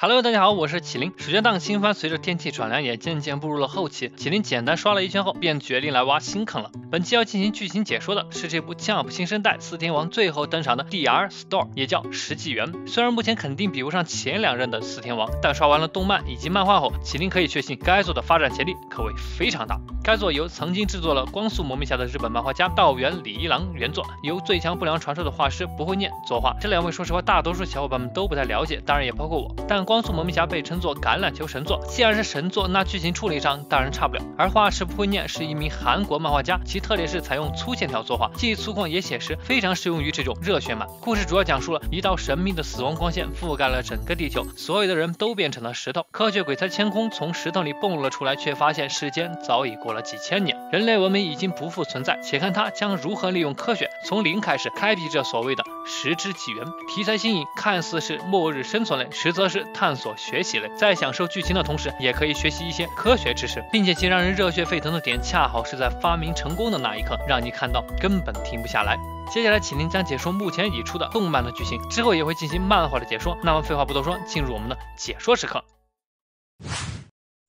Hello， 大家好，我是麒麟。暑假档新番随着天气转凉也渐渐步入了后期，麒麟简单刷了一圈后，便决定来挖新坑了。本期要进行剧情解说的是这部 Jump 新生代四天王最后登场的 DR Storm， 也叫石纪元。虽然目前肯定比不上前两任的四天王，但刷完了动漫以及漫画后，麒麟可以确信该作的发展潜力可谓非常大。该作由曾经制作了《光速蒙面侠》的日本漫画家道元李一郎原作，由最强不良传说的画师不会念作画。这两位说实话，大多数小伙伴们都不太了解，当然也包括我。但光速蒙面侠被称作橄榄球神作，既然是神作，那剧情处理上当然差不了。而画师不会念是一名韩国漫画家，其特点是采用粗线条作画，既粗犷也写实，非常适用于这种热血漫。故事主要讲述了一道神秘的死亡光线覆盖了整个地球，所有的人都变成了石头。科学鬼才千空从石头里蹦了出来，却发现世间早已过了几千年，人类文明已经不复存在。且看他将如何利用科学从零开始开辟这所谓的石之纪元。题材新颖，看似是末日生存类，实则是探索学习类。在享受剧情的同时，也可以学习一些科学知识，并且其让人热血沸腾的点，恰好是在发明成功的那一刻，让你看到根本停不下来。接下来麒麟将解说目前已出的动漫的剧情，之后也会进行漫画的解说。那么废话不多说，进入我们的解说时刻。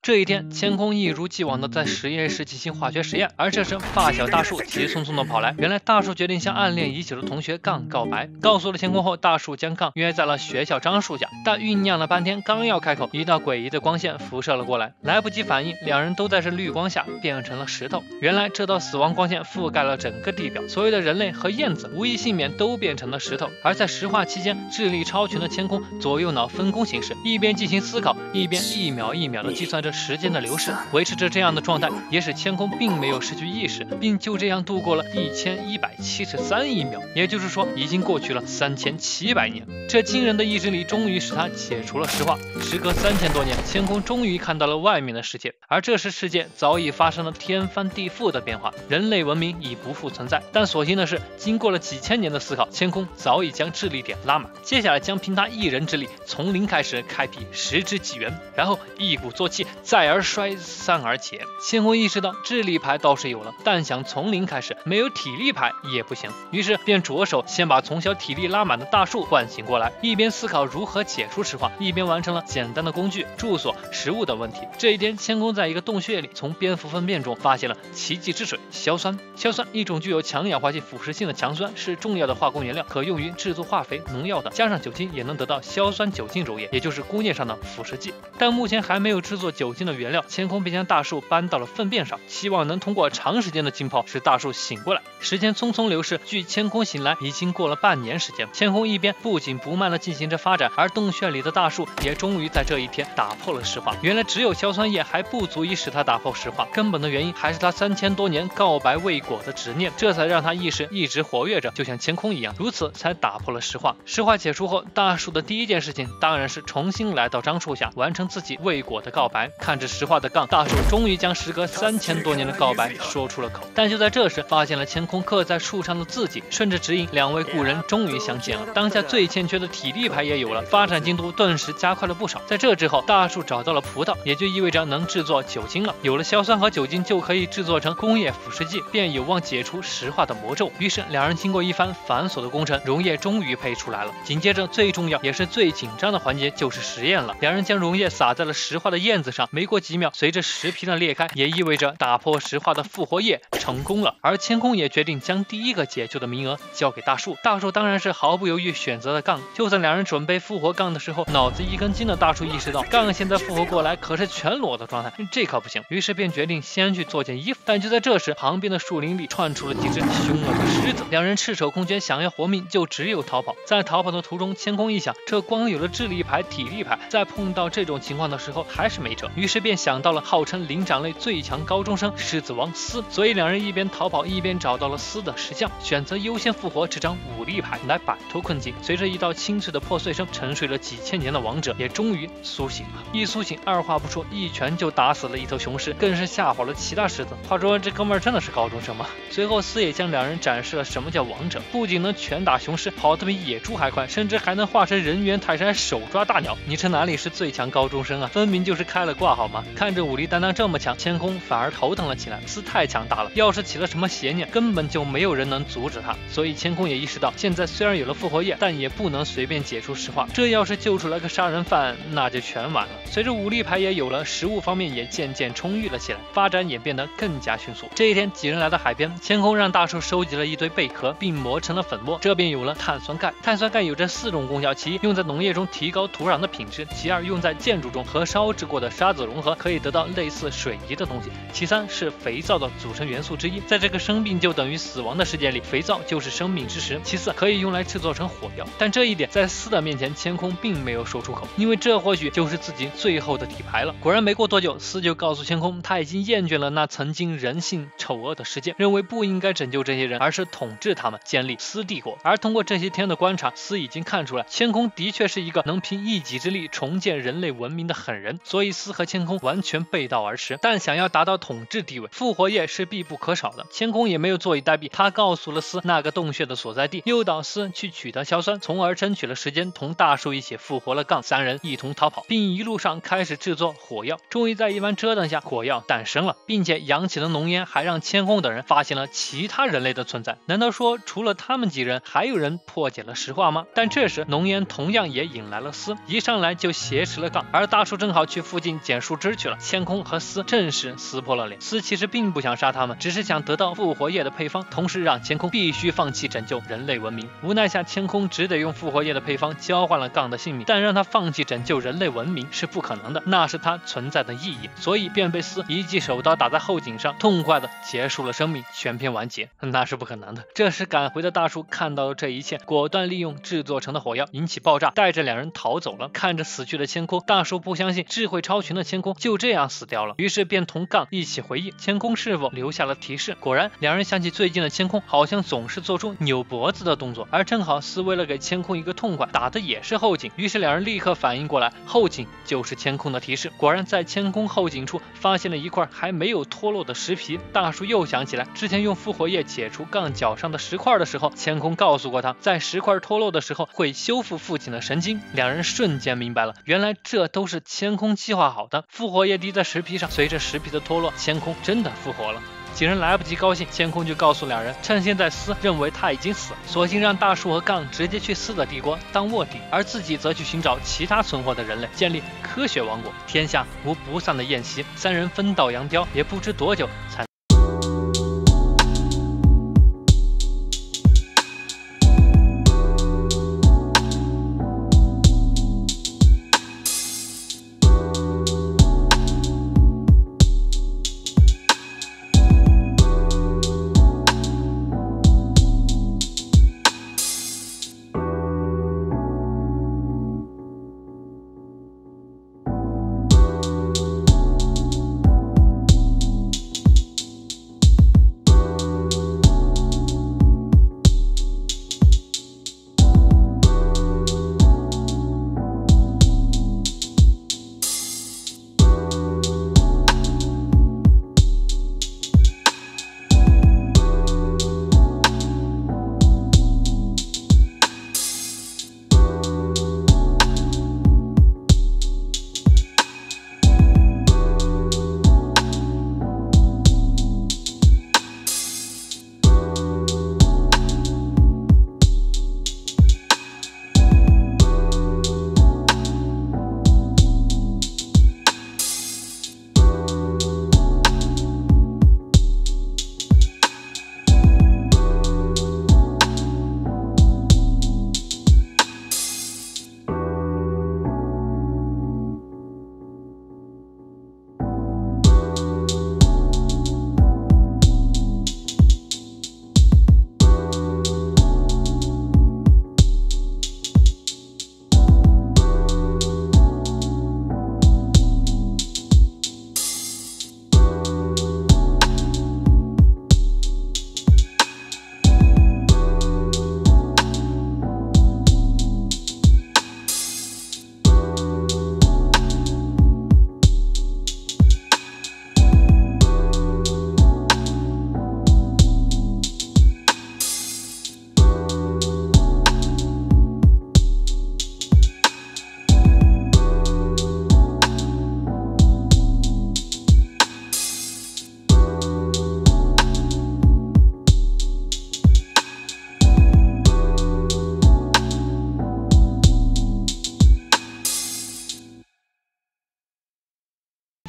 这一天，千空一如既往的在实验室进行化学实验，而这时发小大树急匆匆的跑来。原来大树决定向暗恋已久的同学杠告白，告诉了千空后，大树将杠约在了学校樟树下。但酝酿了半天，刚要开口，一道诡异的光线辐射了过来，来不及反应，两人都在这绿光下变成了石头。原来这道死亡光线覆盖了整个地表，所有的人类和燕子无一幸免，都变成了石头。而在石化期间，智力超群的千空左右脑分工行事，一边进行思考，一边一秒一秒的计算着时间的流逝，维持着这样的状态，也使千空并没有失去意识，并就这样度过了1173亿秒，也就是说，已经过去了3700年。这惊人的意志力终于使他解除了石化。时隔3000多年，千空终于看到了外面的世界，而这时世界早已发生了天翻地覆的变化，人类文明已不复存在。但所幸的是，经过了几千年的思考，千空早已将智力点拉满，接下来将凭他一人之力，从零开始开辟石之纪元，然后一鼓作气，再而衰，三而竭。千空意识到智力牌倒是有了，但想从零开始，没有体力牌也不行，于是便着手先把从小体力拉满的大树唤醒过来，一边思考如何解除石化，一边完成了简单的工具、住所、食物的问题。这一天，千空在一个洞穴里，从蝙蝠粪便中发现了奇迹之水硝酸。硝酸，一种具有强氧化性腐蚀性的强酸，是重要的化工原料，可用于制作化肥、农药等，加上酒精也能得到硝酸酒精溶液，也就是工业上的腐蚀剂。但目前还没有制作酒精的原料，千空便将大树搬到了粪便上，希望能通过长时间的浸泡使大树醒过来。时间匆匆流逝，距千空醒来已经过了半年时间。千空一边不紧不慢地进行着发展，而洞穴里的大树也终于在这一天打破了石化。原来只有硝酸液还不足以使它打破石化，根本的原因还是他3000多年告白未果的执念，这才让他意识一直活跃着，就像千空一样，如此才打破了石化。石化解除后，大树的第一件事情当然是重新来到樟树下，完成自己未果的告白。看着石化的杠，大树终于将时隔3000多年的告白说出了口。但就在这时，发现了千空刻在树上的字迹，顺着指引，两位故人终于相见了。当下最欠缺的体力牌也有了，发展进度顿时加快了不少。在这之后，大树找到了葡萄，也就意味着能制作酒精了。有了硝酸和酒精，就可以制作成工业腐蚀剂，便有望解除石化的魔咒。于是两人经过一番繁琐的工程，溶液终于配出来了。紧接着最重要也是最紧张的环节就是实验了。两人将溶液撒在了石化的燕子上，没过几秒，随着石皮的裂开，也意味着打破石化的复活液成功了。而千空也决定将第一个解救的名额交给大树。大树当然是毫不犹豫选择了杠。就在两人准备复活杠的时候，脑子一根筋的大树意识到杠现在复活过来可是全裸的状态，这可不行，于是便决定先去做件衣服。但就在这时，旁边的树林里窜出了几只凶恶的狮子，两人赤手空拳，想要活命就只有逃跑。在逃跑的途中，千空一想，这光有了智力牌、体力牌，在碰到这种情况的时候还是没辙，于是便想到了号称灵长类最强高中生狮子王斯，所以两人一边逃跑一边找到了斯的石像，选择优先复活这张武力牌来摆脱困境。随着一道清脆的破碎声，沉睡了几千年的王者也终于苏醒了。一苏醒，二话不说，一拳就打死了一头雄狮，更是吓跑了其他狮子。话说这哥们儿真的是高中生吗？随后斯也向两人展示了什么叫王者，不仅能拳打雄狮，跑得比野猪还快，甚至还能化成人猿泰山手抓大鸟。你这哪里是最强高中生啊，分明就是开了挂话好吗？看着武力担当这么强，千空反而头疼了起来。斯太强大了，要是起了什么邪念，根本就没有人能阻止他。所以千空也意识到，现在虽然有了复活液，但也不能随便解除石化，这要是救出来个杀人犯，那就全完了。随着武力牌也有了，食物方面也渐渐充裕了起来，发展也变得更加迅速。这一天，几人来到海边，千空让大树收集了一堆贝壳，并磨成了粉末，这便有了碳酸钙。碳酸钙有着4种功效，其一用在农业中提高土壤的品质，其二用在建筑中和烧制过的沙子融合，可以得到类似水泥的东西，其三是肥皂的组成元素之一。在这个生病就等于死亡的世界里，肥皂就是生命之石。其次可以用来制作成火药，但这一点在斯的面前，千空并没有说出口，因为这或许就是自己最后的底牌了。果然没过多久，斯就告诉千空，他已经厌倦了那曾经人性丑恶的世界，认为不应该拯救这些人，而是统治他们，建立斯帝国。而通过这些天的观察，斯已经看出来，千空的确是一个能凭一己之力重建人类文明的狠人，所以斯和千空完全背道而驰。但想要达到统治地位，复活液是必不可少的。千空也没有坐以待毙，他告诉了斯那个洞穴的所在地，诱导斯去取得硝酸，从而争取了时间，同大树一起复活了杠，3人一同逃跑，并一路上开始制作火药。终于在一番折腾下，火药诞生了，并且扬起了浓烟，还让千空等人发现了其他人类的存在。难道说除了他们几人，还有人破解了石化吗？但这时浓烟同样也引来了斯，一上来就挟持了杠，而大树正好去附近捡树枝去了。千空和斯正式撕破了脸。斯其实并不想杀他们，只是想得到复活液的配方，同时让千空必须放弃拯救人类文明。无奈下，千空只得用复活液的配方交换了杠的性命，但让他放弃拯救人类文明是不可能的，那是他存在的意义，所以便被斯一记手刀打在后颈上，痛快的结束了生命，全篇完结。那是不可能的。这时赶回的大叔看到了这一切，果断利用制作成的火药引起爆炸，带着2人逃走了。看着死去的千空，大叔不相信智慧超群的千空就这样死掉了，于是便同杠一起回忆千空是否留下了提示。果然2人想起最近的千空好像总是做出扭脖子的动作，而正好斯为了给千空一个痛快，打的也是后颈，于是2人立刻反应过来，后颈就是千空的提示。果然在千空后颈处发现了一块还没有脱落的石皮，大叔又想起来之前用复活液解除杠脚上的石块的时候，千空告诉过他，在石块脱落的时候会修复父亲的神经。2人瞬间明白了，原来这都是千空计划好的。复活液滴在石皮上，随着石皮的脱落，千空真的复活了。几人来不及高兴，千空就告诉2人，趁现在斯认为他已经死了，索性让大树和杠直接去斯的帝国当卧底，而自己则去寻找其他存活的人类，建立科学王国。天下无不散的宴席，3人分道扬镳，也不知多久才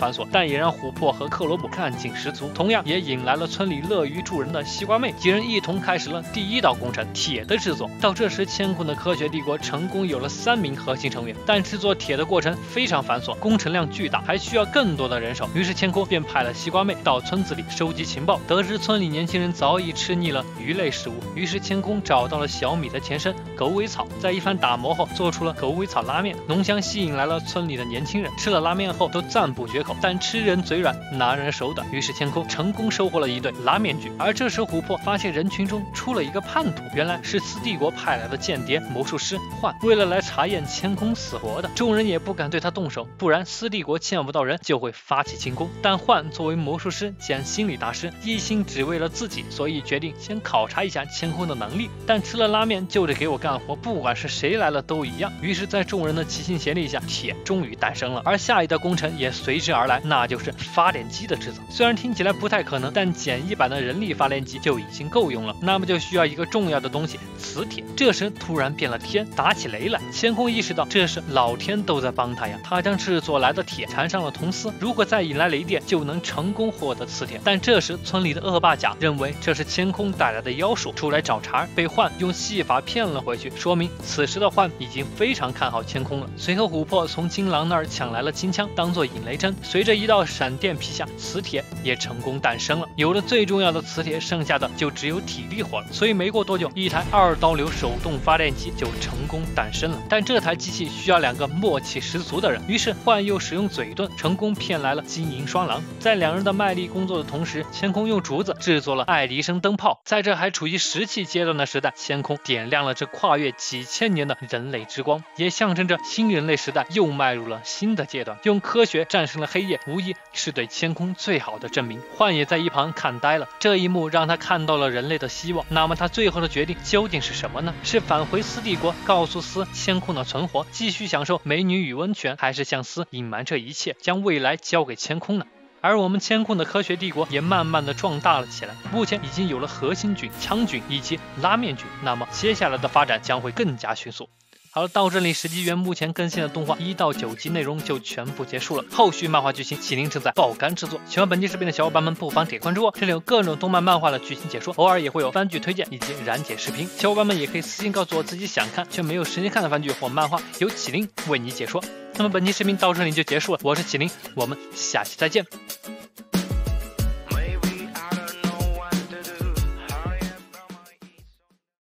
繁琐，但也让琥珀和克罗姆干劲十足，同样也引来了村里乐于助人的西瓜妹，几人一同开始了第一道工程——铁的制作。到这时，乾坤的科学帝国成功有了3名核心成员，但制作铁的过程非常繁琐，工程量巨大，还需要更多的人手。于是乾坤便派了西瓜妹到村子里收集情报，得知村里年轻人早已吃腻了鱼类食物，于是乾坤找到了小米的前身狗尾草，在一番打磨后做出了狗尾草拉面，浓香吸引来了村里的年轻人，吃了拉面后都赞不绝口，但吃人嘴软，拿人手短，于是乾坤成功收获了一对拉面具。而这时琥珀发现人群中出了一个叛徒，原来是斯帝国派来的间谍魔术师幻，为了来查验乾坤死活的，众人也不敢对他动手，不然斯帝国见不到人就会发起进攻。但幻作为魔术师兼心理大师，一心只为了自己，所以决定先考察一下乾坤的能力，但吃了拉面就得给我干活，不管是谁来了都一样。于是在众人的齐心协力下，铁终于诞生了，而下一道工程也随之而来，那就是发电机的制造。虽然听起来不太可能，但简易版的人力发电机就已经够用了，那么就需要一个重要的东西——磁铁。这时突然变了天，打起雷来，乾坤意识到这是老天都在帮他呀，他将制作来的铁缠上了铜丝，如果再引来雷电，就能成功获得磁铁。但这时村里的恶霸甲认为这是乾坤带来的妖术，出来找茬，被幻用戏法骗了回去，说明此时的幻已经非常看好乾坤了。随后琥珀从金狼那儿抢来了金枪当做引雷针，随着一道闪电劈下，磁铁也成功诞生了。有了最重要的磁铁，剩下的就只有体力活了，所以没过多久，一台2刀流手动发电机就成功诞生了。但这台机器需要2个默契十足的人，于是幻又使用嘴遁，成功骗来了金银双狼。在2人的卖力工作的同时，乾坤用竹子制作了爱迪生灯泡。在这还处于石器阶段的时代，乾坤点亮了这跨越几千年的人类之光，也象征着新人类时代又迈入了新的阶段。用科学战胜了黑夜，无疑是对乾坤最好的证明。幻也在一旁看呆了，这一幕让他看到了人类的希望。那么他最后的决定究竟是什么呢？是返回斯帝国，告诉斯乾坤的存活，继续享受美女与温泉，还是向斯隐瞒这一切，将未来交给乾坤呢？而我们乾坤的科学帝国也慢慢的壮大了起来，目前已经有了核心菌、枪菌以及拉面菌，那么接下来的发展将会更加迅速。好了，到这里史记元目前更新的动画1到9集内容就全部结束了，后续漫画剧情麒麟正在爆肝制作，喜欢本期视频的小伙伴们不妨点关注哦，这里有各种动漫漫画的剧情解说，偶尔也会有番剧推荐以及燃解视频，小伙伴们也可以私信告诉我自己想看却没有时间看的番剧或漫画，由麒麟为你解说。那么本期视频到这里就结束了，我是麒麟，我们下期再见。